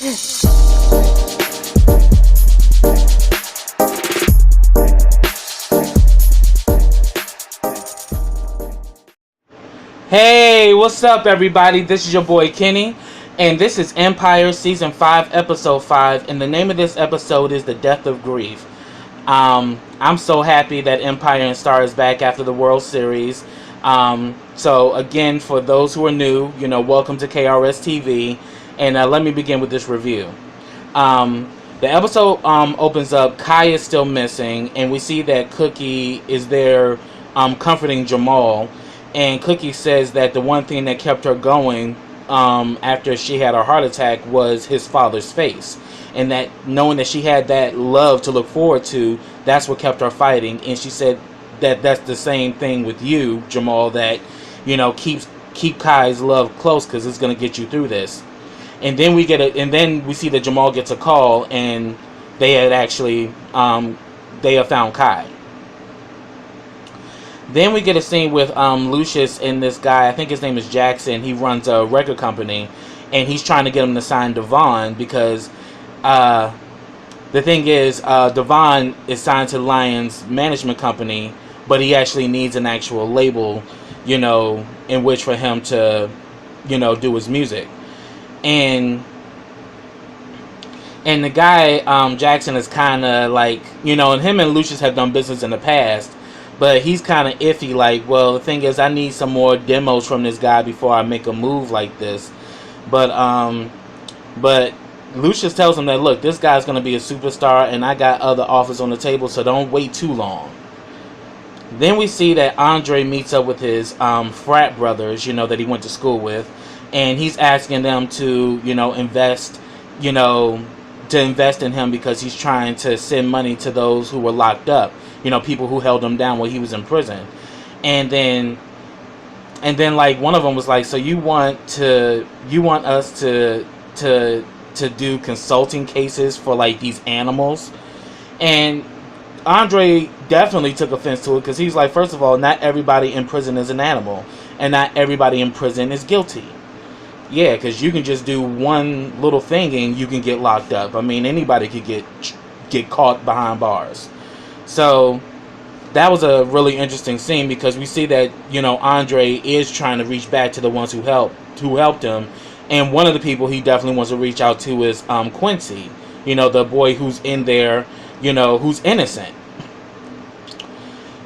Hey, what's up, everybody? This is your boy Kenny, and this is Empire Season 5, Episode 5, and the name of this episode is The Death of Grief. I'm so happy that Empire and Star is back after the World Series. So, again, for those who are new, welcome to KRS TV, and let me begin with this review. The episode opens up, Kai is still missing, and we see that Cookie is there comforting Jamal. And Cookie says that the one thing that kept her going after she had her heart attack was his father's face. And that knowing that she had that love to look forward to, that's what kept her fighting. And she said that that's the same thing with you, Jamal, that, keep Kai's love close because it's going to get you through this. And then we see that Jamal gets a call and they had actually, they have found Kai. Then we get a scene with Lucius and this guy, I think his name is Jackson. He runs a record company, and he's trying to get him to sign Devon because the thing is, Devon is signed to the Lions management company, but he actually needs an actual label, in which for him to, do his music. And the guy, Jackson, is kind of like, and him and Lucius have done business in the past. But he's kind of iffy, like, well, the thing is, I need some more demos from this guy before I make a move like this. But Lucius tells him that, look, this guy's going to be a superstar, and I got other offers on the table, so don't wait too long. Then we see that Andre meets up with his frat brothers, that he went to school with, and he's asking them to, invest in him because he's trying to send money to those who were locked up. People who held him down while he was in prison. And then like one of them was like, so you want us to do consulting cases for like these animals? And Andre definitely took offense to it because he's like, first of all, not everybody in prison is an animal, and not everybody in prison is guilty. Yeah, because you can just do one little thing and you can get locked up. I mean, anybody could get caught behind bars. So that was a really interesting scene because we see that, Andre is trying to reach back to the ones who helped him. And one of the people he definitely wants to reach out to is Quincy, the boy who's in there, who's innocent.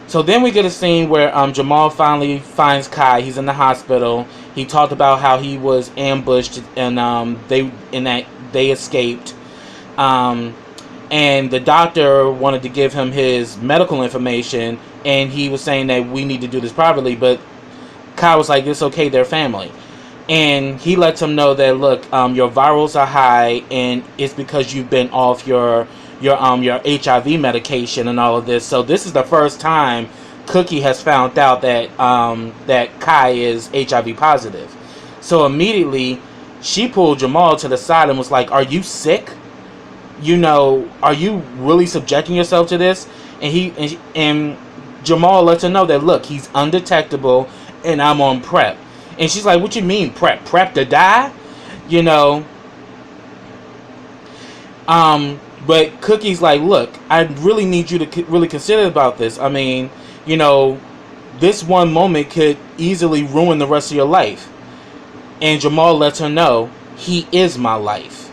So then we get a scene where Jamal finally finds Kai. He's in the hospital. He talked about how he was ambushed and they escaped. And the doctor wanted to give him his medical information, and he was saying that we need to do this privately, but Kai was like, it's okay, they're family. And he lets him know that, look, your virals are high, and it's because you've been off your HIV medication and all of this. So this is the first time Cookie has found out that that Kai is HIV positive. So immediately, she pulled Jamal to the side and was like, are you sick? Are you really subjecting yourself to this? And Jamal lets her know that, look, he's undetectable and I'm on PrEP. And she's like, what you mean PrEP? PrEP to die? But Cookie's like, look, I really need you to really consider about this. I mean, this one moment could easily ruin the rest of your life. And Jamal lets her know, he is my life.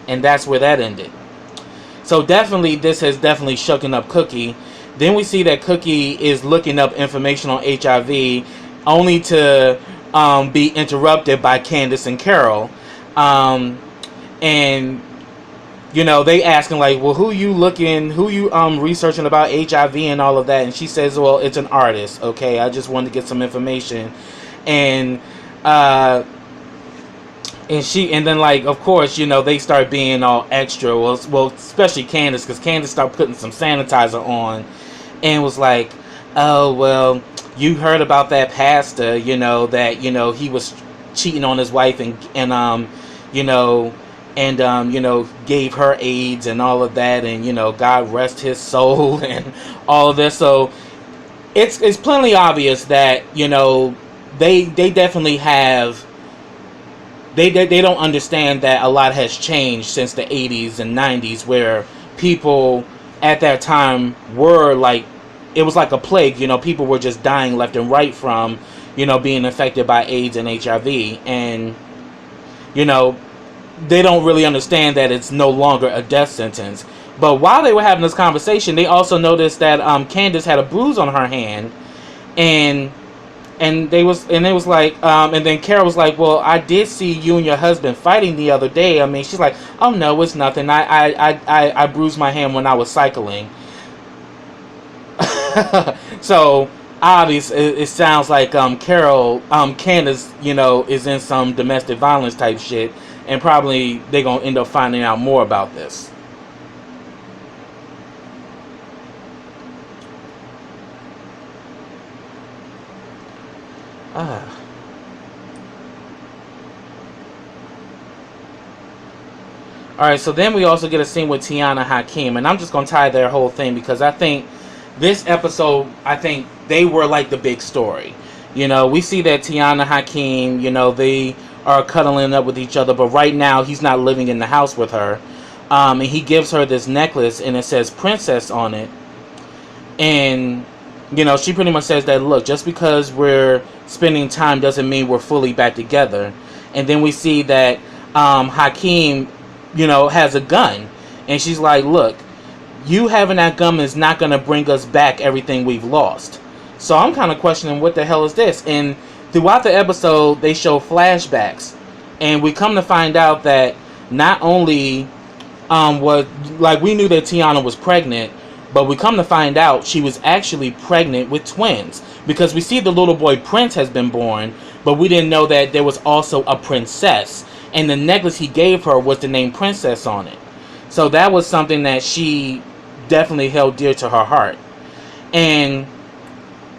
And that's where that ended. So definitely, this has definitely shooken up Cookie. Then we see that Cookie is looking up information on HIV, only to be interrupted by Candace and Carol. And they asking like, well, who you researching about HIV and all of that? And she says, well, it's an artist. Okay, I just wanted to get some information. And then like, of course, they start being all extra. Well, especially Candace, because Candace started putting some sanitizer on, and was like, oh, well, you heard about that pastor, that he was cheating on his wife and gave her AIDS and all of that, and God rest his soul and all of this. So it's plainly obvious that they definitely have they don't understand that a lot has changed since the 80s and 90s, where people at that time were like, it was like a plague. People were just dying left and right from, being infected by AIDS and HIV. And, they don't really understand that it's no longer a death sentence. But while they were having this conversation, they also noticed that Candace had a bruise on her hand. And it was like, and then Carol was like, well, I did see you and your husband fighting the other day. I mean, she's like, oh no, it's nothing. I bruised my hand when I was cycling. So obviously, it sounds like Candace, is in some domestic violence type shit, and probably they're gonna end up finding out more about this. Alright, so then we also get a scene with Tiana Hakeem, and I'm just going to tie their whole thing because I think this episode, they were like the big story. We see that Tiana Hakeem, they are cuddling up with each other, but right now he's not living in the house with her. And he gives her this necklace, and it says Princess on it. And, she pretty much says that, look, just because we're spending time doesn't mean we're fully back together. And then we see that Hakeem, has a gun. And she's like, look, you having that gun is not going to bring us back everything we've lost. So I'm kind of questioning, what the hell is this? And throughout the episode, they show flashbacks. And we come to find out that not only we knew that Tiana was pregnant, but we come to find out she was actually pregnant with twins. Because we see the little boy Prince has been born, but we didn't know that there was also a princess. And the necklace he gave her was the name Princess on it. So that was something that she definitely held dear to her heart. And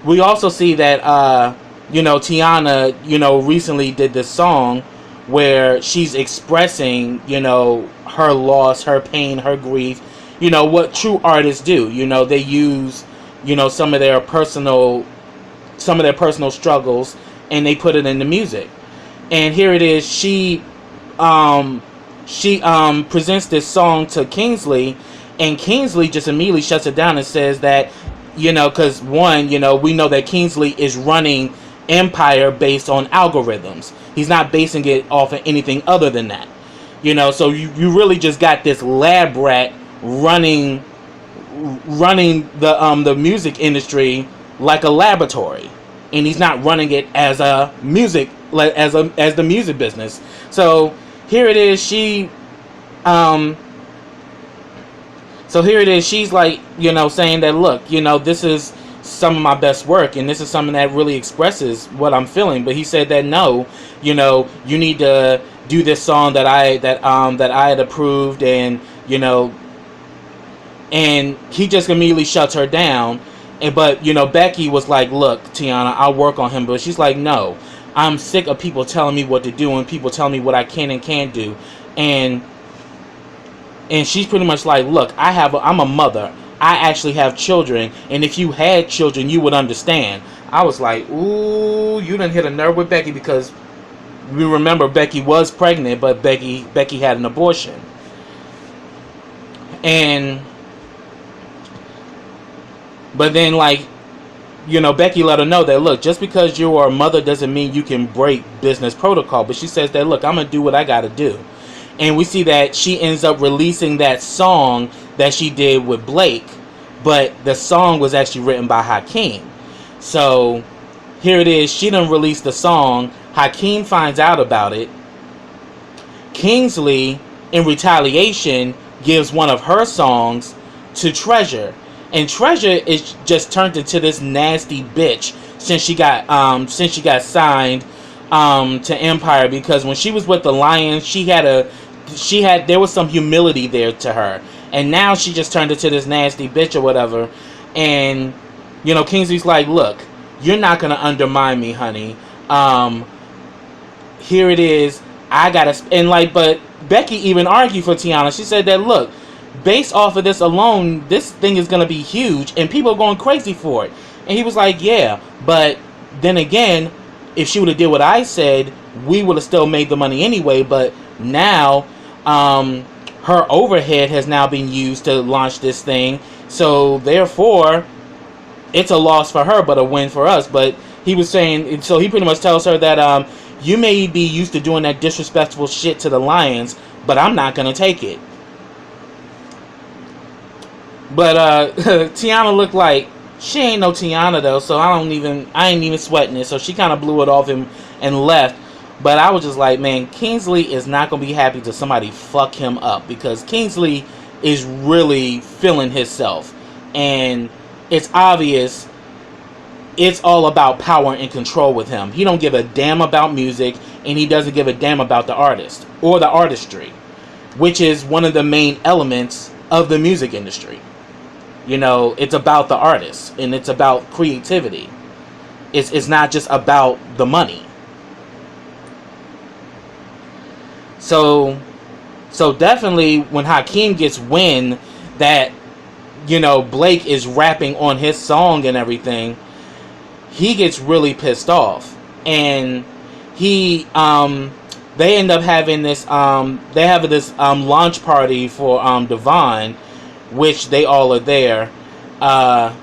we also see that, Tiana, recently did this song where she's expressing, her loss, her pain, her grief, what true artists do. They use, some of their personal struggles, and they put it in the music. And here it is, she presents this song to Kingsley, and Kingsley just immediately shuts it down and says that, because one, we know that Kingsley is running Empire based on algorithms. He's not basing it off of anything other than that. So you really just got this lab rat running the music industry like a laboratory, and he's not running it as a music as the music business. So here it is, she's like, saying that, look, this is some of my best work, and this is something that really expresses what I'm feeling. But he said that no, you need to do this song that I had approved, and and he just immediately shuts her down. But Becky was like, look, Tiana, I'll work on him. But she's like, no, I'm sick of people telling me what to do, and people telling me what I can and can't do. And she's pretty much like, look, I'm a mother. I actually have children, and if you had children, you would understand. I was like, ooh, you done hit a nerve with Becky, because we remember Becky was pregnant, but Becky had an abortion. But then, Becky let her know that, look, just because you are a mother doesn't mean you can break business protocol. But she says that, look, I'm going to do what I got to do. And we see that she ends up releasing that song that she did with Blake. But the song was actually written by Hakeem. So here it is. She done released the song. Hakeem finds out about it. Kingsley, in retaliation, gives one of her songs to Treasure. And Treasure is just turned into this nasty bitch since she got signed to Empire, because when she was with the Lions, there was some humility there to her, and now she just turned into this nasty bitch or whatever. And Kingsley's like, look, you're not gonna undermine me, honey. Here it is. I gotta, and but Becky even argued for Tiana. She said that, look, based off of this alone, this thing is going to be huge, and people are going crazy for it. And he was like, yeah, but then again, if she would have did what I said, we would have still made the money anyway. But now, her overhead has now been used to launch this thing. So therefore, it's a loss for her, but a win for us. But he was saying, so he pretty much tells her that you may be used to doing that disrespectful shit to the Lions, but I'm not gonna take it. But Tiana looked like she ain't no Tiana though, so I ain't even sweating it. So she kind of blew it off him and left. But I was just like, man, Kingsley is not gonna be happy till somebody fuck him up, because Kingsley is really feeling himself, and it's obvious. It's all about power and control with him. He don't give a damn about music, and he doesn't give a damn about the artist or the artistry, which is one of the main elements of the music industry. You know, it's about the artist, and it's about creativity. It's not just about the money. So definitely when Hakeem gets wind that, you know, Blake is rapping on his song and everything, he gets really pissed off. And they end up having this launch party for Devon, which they all are there. At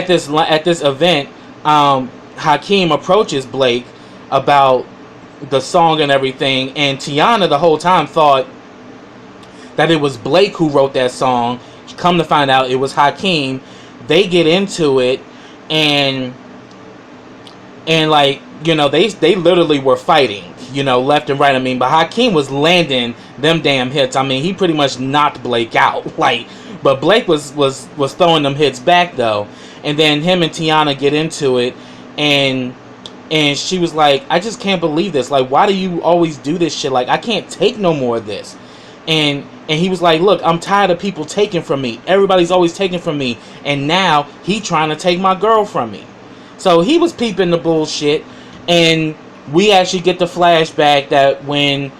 this event, Hakeem approaches Blake about the song and everything, and Tiana the whole time thought that it was Blake who wrote that song. Come to find out, it was Hakeem. They get into it, and like, you know, they literally were fighting, you know, left and right. I mean, but Hakeem was landing them damn hits. I mean, he pretty much knocked Blake out, like, but Blake was throwing them hits back though. And then him and Tiana get into it, and she was like, I just can't believe this. Like, why do you always do this shit? Like, I can't take no more of this. And he was like, look, I'm tired of people taking from me. Everybody's always taking from me. And now he trying to take my girl from me. So he was peeping the bullshit. And we actually get the flashback that when,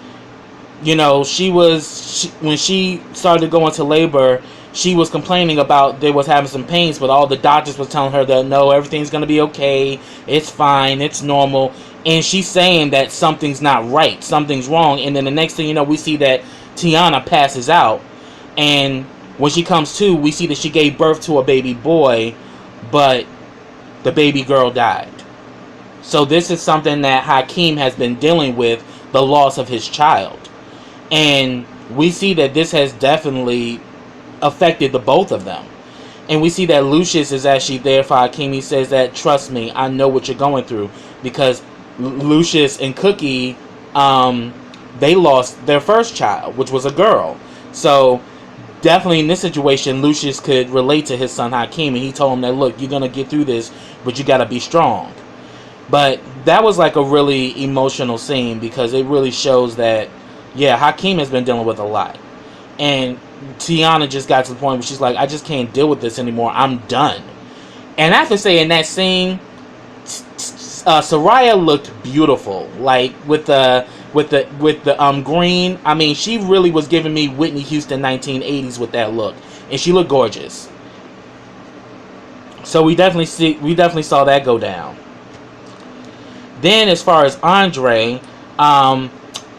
you know, when she started going to labor, she was complaining about they was having some pains, but all the doctors was telling her that no, everything's going to be okay. It's fine. It's normal. And she's saying that something's not right. Something's wrong. And then the next thing you know, we see that Tiana passes out. And when she comes to, we see that she gave birth to a baby boy, but the baby girl died. So this is something that Hakeem has been dealing with, the loss of his child. And we see that this has definitely affected the both of them. And we see that Lucius is actually there for Hakeem. He says that, trust me, I know what you're going through, because Lucius and Cookie, they lost their first child, which was a girl. So definitely in this situation, Lucius could relate to his son Hakeem, and he told him that, look, you're gonna get through this, but you gotta be strong. But that was like a really emotional scene, because it really shows that, yeah, Hakeem has been dealing with a lot. And Tiana just got to the point where she's like, I just can't deal with this anymore. I'm done. And I have to say, in that scene, Soraya looked beautiful. Like with the green. I mean, she really was giving me Whitney Houston 1980s with that look, and she looked gorgeous. So we definitely saw that go down. Then as far as Andre,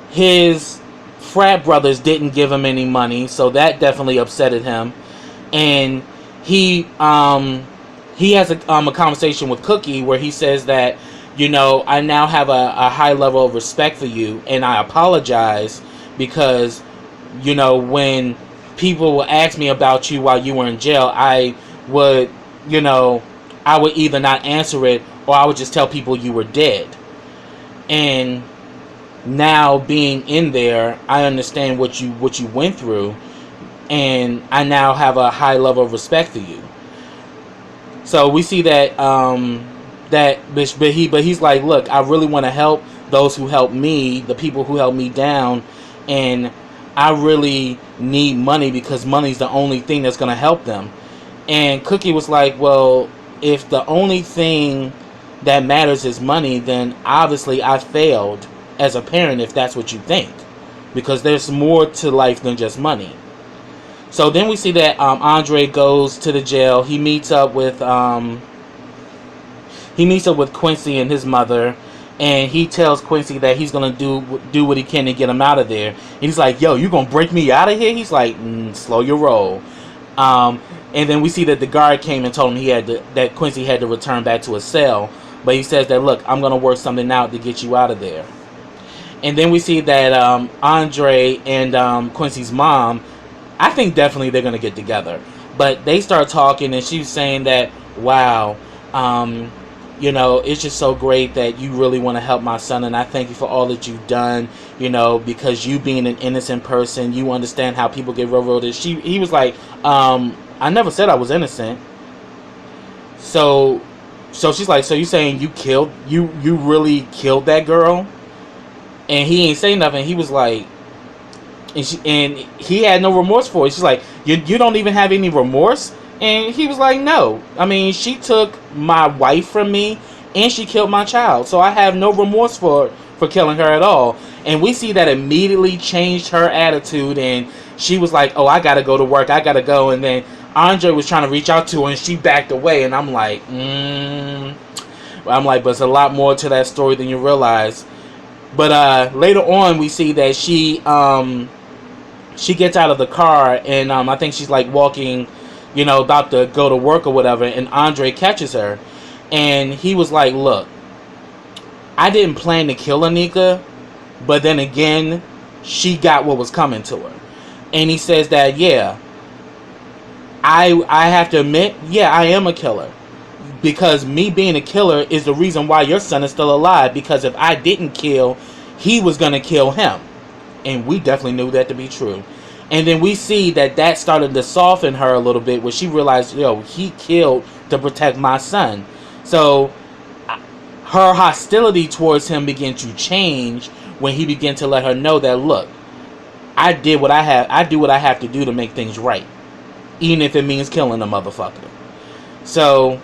his frat brothers didn't give him any money, so that definitely upsetted him. And he has a conversation with Cookie where he says that, you know, I now have a high level of respect for you, and I apologize because, you know, when people will ask me about you while you were in jail, I would either not answer it, or I would just tell people you were dead. And now being in there, I understand what you went through, and I now have a high level of respect for you. So we see that but he's like, look, I really want to help those who helped me, the people who held me down, and I really need money because money's the only thing that's going to help them. And Cookie was like, well, if the only thing that matters is money, then obviously I failed as a parent, if that's what you think, because there's more to life than just money. So then we see that Andre goes to the jail. He meets up with he meets up with Quincy and his mother, and he tells Quincy that he's gonna do what he can to get him out of there. And he's like, "Yo, you gonna break me out of here?" He's like, "Slow your roll." And then we see that the guard came and told him that Quincy had to return back to his cell. But he says that, "Look, I'm gonna work something out to get you out of there." And then we see that Andre and Quincy's mom, I think definitely they're gonna get together. But they start talking, and she's saying that, "Wow, it's just so great that you really want to help my son, and I thank you for all that you've done, because you being an innocent person, you understand how people get railroaded." He was like, "I never said I was innocent." So she's like, "So you saying you really killed that girl?" And he ain't say nothing. He was like, and he had no remorse for it. She's like, you don't even have any remorse?" And he was like, "No. I mean, she took my wife from me, and she killed my child. So I have no remorse for killing her at all." And we see that immediately changed her attitude, and she was like, "Oh, I gotta go to work. I gotta go." And then Andre was trying to reach out to her, and she backed away. And I'm like, but it's a lot more to that story than you realize. But later on, we see that she gets out of the car, and I think she's like walking, about to go to work or whatever, and Andre catches her, and he was like, "Look, I didn't plan to kill Anika, but then again, she got what was coming to her." And he says that, "Yeah, I have to admit, yeah, I am a killer. Because me being a killer is the reason why your son is still alive. Because if I didn't kill, he was going to kill him." And we definitely knew that to be true. And then we see that started to soften her a little bit, where she realized, he killed to protect my son. So her hostility towards him began to change when he began to let her know that, "Look, I do what I have to do to make things right, even if it means killing a motherfucker." So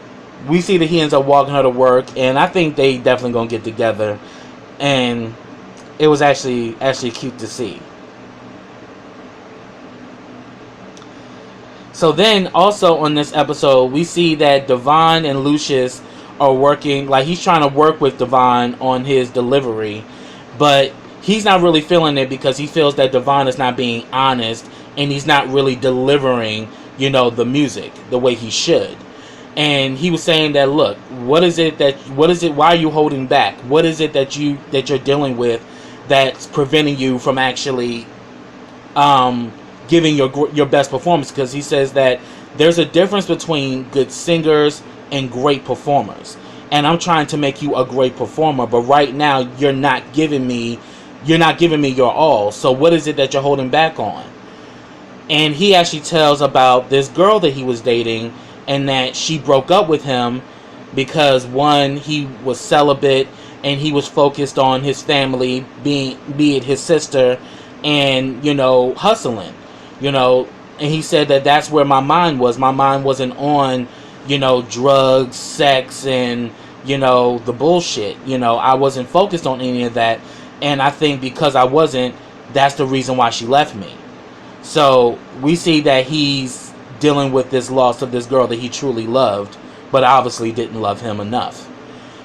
we see that he ends up walking her to work, and I think they definitely gonna get together, and it was actually cute to see. So then also on this episode, we see that Devon and Lucius are working, like he's trying to work with Devon on his delivery, but he's not really feeling it because he feels that Devon is not being honest, and he's not really delivering, the music the way he should. And he was saying that, "Look, why are you holding back? What is it that you're dealing with that's preventing you from actually giving your best performance?" Because he says that there's a difference between good singers and great performers, and I'm trying to make you a great performer, but right now you're not giving me your all. So what is it that you're holding back on? And he actually tells about this girl that he was dating, and that she broke up with him because, one, he was celibate and he was focused on his family, be it his sister, and hustling, and he said that that's where my mind was. My mind wasn't on drugs, sex, and the bullshit. I wasn't focused on any of that, and I think because I wasn't, that's the reason why she left me. So we see that he's dealing with this loss of this girl that he truly loved, but obviously didn't love him enough.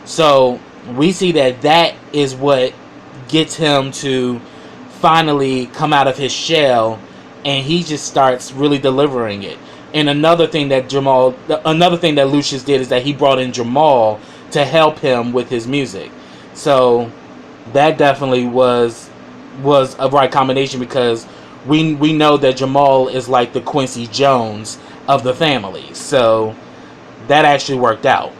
So we see that is what gets him to finally come out of his shell, and he just starts really delivering it. And another thing that Lucius did is that he brought in Jamal to help him with his music. So that definitely was a right combination, because we know that Jamal is like the Quincy Jones of the family. So that actually worked out.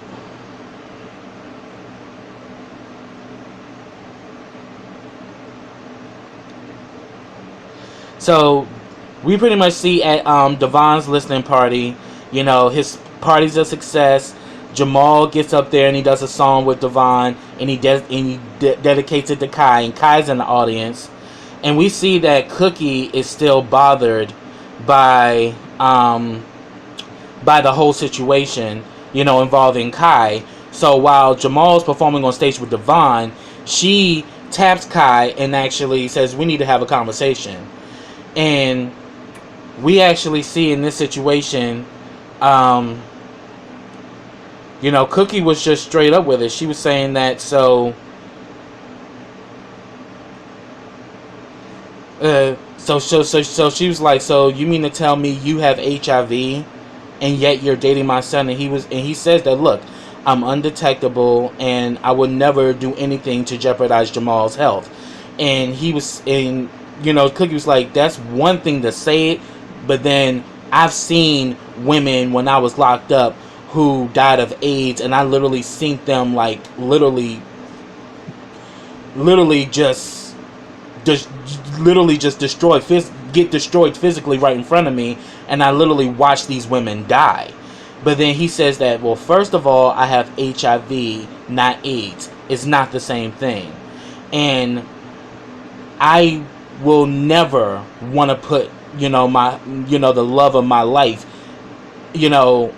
So we pretty much see at Devon's listening party, his party's a success. Jamal gets up there and he does a song with Devon, and he dedicates it to Kai, and Kai's in the audience. And we see that Cookie is still bothered by the whole situation, involving Kai. So while Jamal's performing on stage with Devon, she taps Kai and actually says, "We need to have a conversation." And we actually see in this situation, Cookie was just straight up with it. She was saying that, so she was like, so you mean to tell me you have HIV and yet you're dating my son? And he says that, look, I'm undetectable and I would never do anything to jeopardize Jamal's health. And Cookie was like, that's one thing to say it, but then I've seen women when I was locked up who died of AIDS, and I literally seen them like literally just get destroyed physically right in front of me, and I literally watched these women die. But then he says that, well, first of all, I have HIV, not AIDS. It's not the same thing. And I will never want to put, the love of my life, at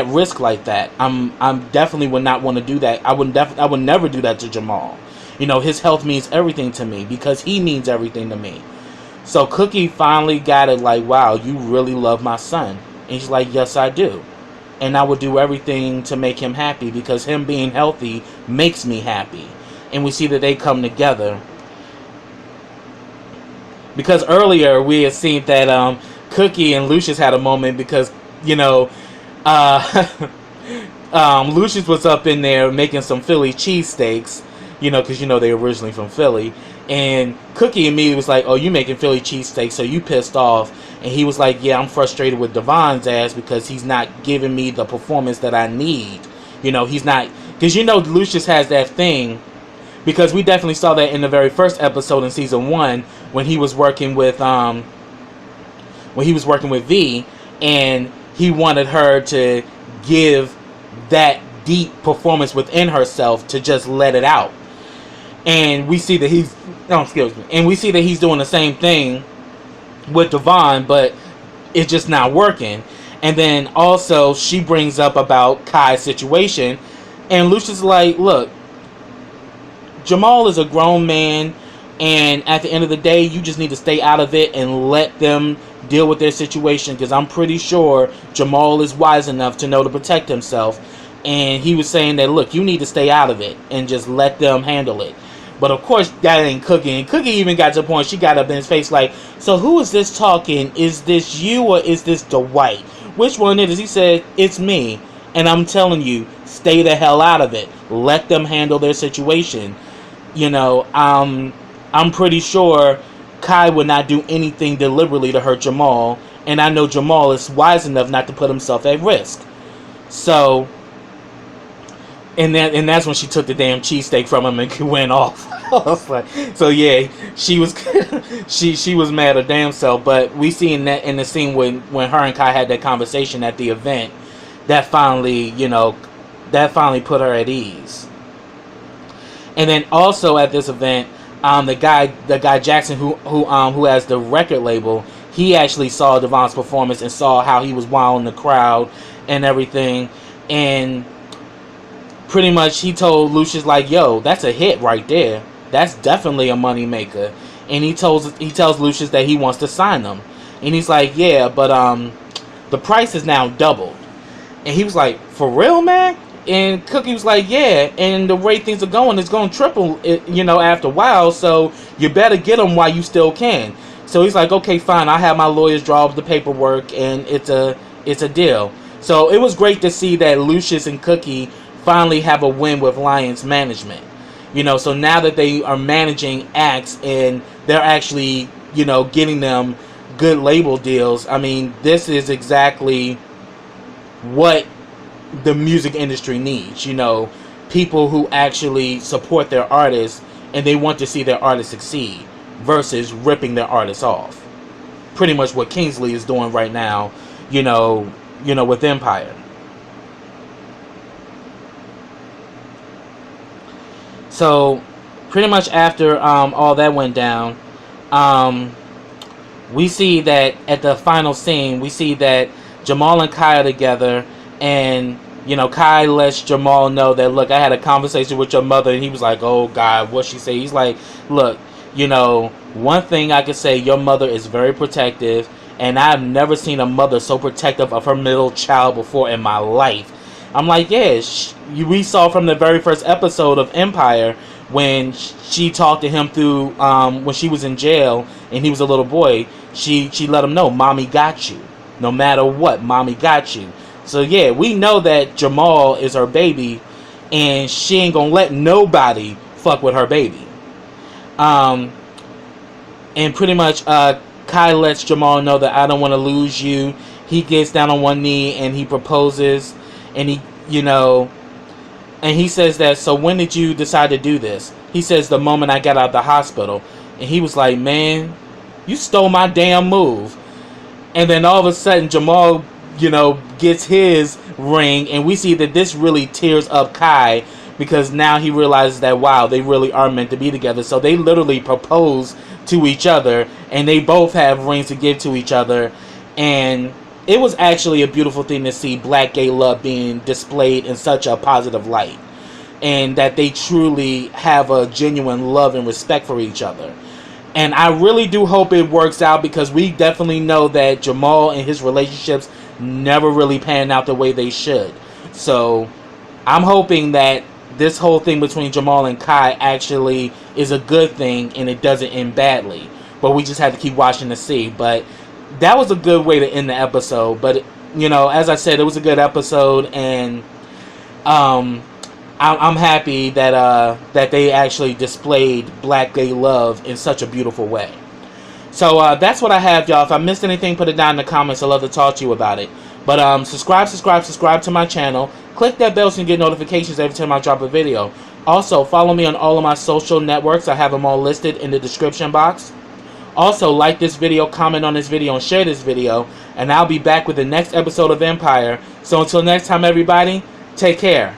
risk like that. I'm definitely would not want to do that. I would never do that to Jamal. His health means everything to me because he means everything to me. So Cookie finally got it, like, wow, you really love my son. And she's like, yes, I do. And I would do everything to make him happy because him being healthy makes me happy. And we see that they come together. Because earlier we had seen that Cookie and Lucius had a moment because, Lucius was up in there making some Philly cheesesteaks, because they were originally from Philly. And Cookie immediately was like, oh, you making Philly cheesesteaks, so you pissed off. And he was like, yeah, I'm frustrated with Devon's ass because he's not giving me the performance that I need. He's not, because Lucius has that thing, because we definitely saw that in the very first episode in season 1 when he was working with V, and he wanted her to give that deep performance within herself to just let it out. And we see that he's doing the same thing with Devon, but it's just not working. And then also she brings up about Kai's situation, and Lucius is like, look, Jamal is a grown man, and at the end of the day, you just need to stay out of it and let them deal with their situation, because I'm pretty sure Jamal is wise enough to know to protect himself. And he was saying that, look, you need to stay out of it and just let them handle it. But of course, that ain't Cookie. And Cookie even got to the point, she got up in his face like, so who is this talking? Is this you or is this Dwight? Which one it is? He said, it's me. And I'm telling you, stay the hell out of it. Let them handle their situation. I'm pretty sure Kai would not do anything deliberately to hurt Jamal. And I know Jamal is wise enough not to put himself at risk. So, and that's when she took the damn cheesesteak from him and went off. So yeah, she was she was mad her damn self. But we see in the scene when her and Kai had that conversation at the event, that finally put her at ease. And then also at this event, the guy Jackson who has the record label, he actually saw Devon's performance and saw how he was wowing the crowd and everything, and pretty much he told Lucius like, yo, that's a hit right there. That's definitely a money maker. And he tells Lucius that he wants to sign them. And he's like, yeah, but the price is now doubled. And he was like, for real, man? And Cookie was like, yeah, and the way things are going, it's going to triple, after a while, so you better get them while you still can. So he's like, okay, fine, I'll have my lawyers draw up the paperwork, and it's a deal. So it was great to see that Lucius and Cookie finally have a win with Lions management. So now that they are managing acts and they're actually, getting them good label deals, I mean, this is exactly what the music industry needs. People who actually support their artists and they want to see their artists succeed versus ripping their artists off. Pretty much what Kingsley is doing right now, with Empire. So pretty much after all that went down, we see that at the final scene, we see that Jamal and Kai are together, and Kai lets Jamal know that, look, I had a conversation with your mother, and he was like, oh God, what'd she say? He's like, look, one thing I could say, your mother is very protective, and I've never seen a mother so protective of her middle child before in my life. I'm like, yeah, we saw from the very first episode of Empire when she talked to him through when she was in jail and he was a little boy. She let him know, mommy got you. No matter what, mommy got you. So yeah, we know that Jamal is her baby, and she ain't gonna let nobody fuck with her baby. And pretty much Kai lets Jamal know that I don't want to lose you. He gets down on one knee and he proposes, and he, and he says that, so when did you decide to do this? He says, the moment I got out of the hospital. And he was like, man, you stole my damn move. And then all of a sudden Jamal, gets his ring, and we see that this really tears up Kai, because now he realizes that, wow, they really are meant to be together. So they literally propose to each other, and they both have rings to give to each other. And it was actually a beautiful thing to see black gay love being displayed in such a positive light, and that they truly have a genuine love and respect for each other. And I really do hope it works out, because we definitely know that Jamal and his relationships never really pan out the way they should. So I'm hoping that this whole thing between Jamal and Kai actually is a good thing and it doesn't end badly. But we just have to keep watching to see. But that was a good way to end the episode. But, as I said, it was a good episode, and I'm happy that that they actually displayed black gay love in such a beautiful way. So that's what I have, y'all. If I missed anything, put it down in the comments. I'd love to talk to you about it. But subscribe to my channel. Click that bell so you can get notifications every time I drop a video. Also, follow me on all of my social networks. I have them all listed in the description box. Also, like this video, comment on this video, and share this video. And I'll be back with the next episode of Empire. So until next time, everybody, take care.